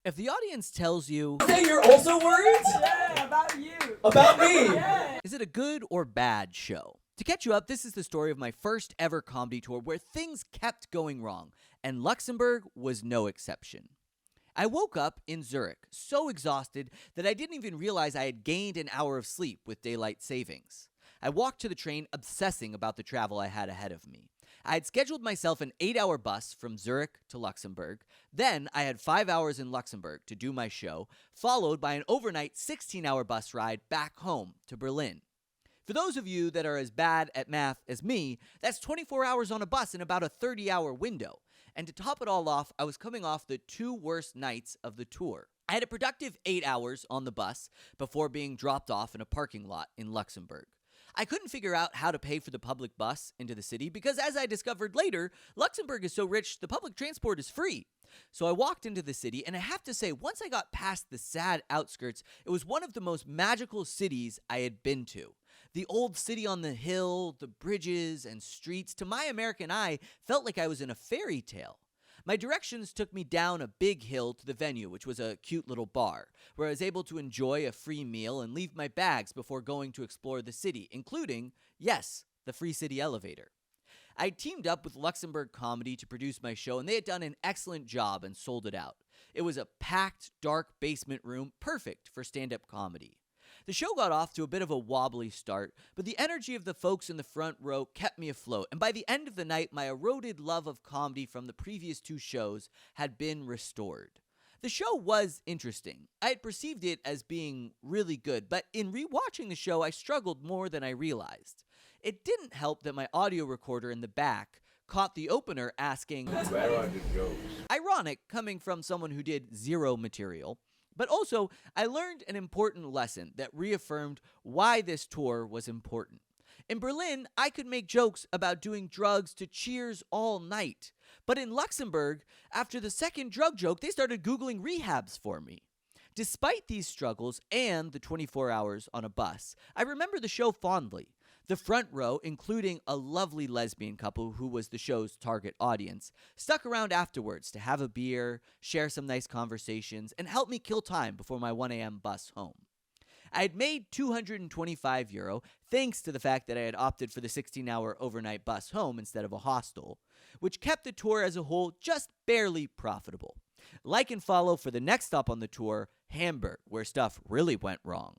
If the audience tells you, Say you're also worried? Yeah, about you. About me? Yeah. is it a good or bad show? To catch you up, this is the story of my first ever comedy tour where things kept going wrong, and Luxembourg was no exception. I woke up in Zurich, so exhausted that I didn't even realize I had gained an hour of sleep with daylight savings. I walked to the train obsessing about the travel I had ahead of me. I had scheduled myself an 8-hour bus from Zurich to Luxembourg. Then I had 5 hours in Luxembourg to do my show, followed by an overnight 16-hour bus ride back home to Berlin. For those of you that are as bad at math as me, that's 24 hours on a bus in about a 30-hour window. And to top it all off, I was coming off the 2 worst nights of the tour. I had a productive 8 hours on the bus before being dropped off in a parking lot in Luxembourg. I couldn't figure out how to pay for the public bus into the city because, as I discovered later, Luxembourg is so rich the public transport is free. So I walked into the city, and I have to say, once I got past the sad outskirts, it was one of the most magical cities I had been to. The old city on the hill, the bridges and streets, to my American eye, felt like I was in a fairy tale. My directions took me down a big hill to the venue, which was a cute little bar, where I was able to enjoy a free meal and leave my bags before going to explore the city, including, yes, the free city elevator. I teamed up with Luxembourg Comedy to produce my show, and they had done an excellent job and sold it out. It was a packed, dark basement room, perfect for stand-up comedy. The show got off to a bit of a wobbly start, but the energy of the folks in the front row kept me afloat, and by the end of the night, my eroded love of comedy from the previous 2 shows had been restored. The show was interesting. I had perceived it as being really good, but in rewatching the show, I struggled more than I realized. It didn't help that my audio recorder in the back caught the opener asking, "Where are the jokes?" Ironic coming from someone who did 0 material. But also, I learned an important lesson that reaffirmed why this tour was important. In Berlin, I could make jokes about doing drugs to Cheers all night. But in Luxembourg, after the second drug joke, they started Googling rehabs for me. Despite these struggles and the 24 hours on a bus, I remember the show fondly. The front row, including a lovely lesbian couple who was the show's target audience, stuck around afterwards to have a beer, share some nice conversations, and help me kill time before my 1 a.m. bus home. I had made €225 thanks to the fact that I had opted for the 16-hour overnight bus home instead of a hostel, which kept the tour as a whole just barely profitable. Like and follow for the next stop on the tour, Hamburg, where stuff really went wrong.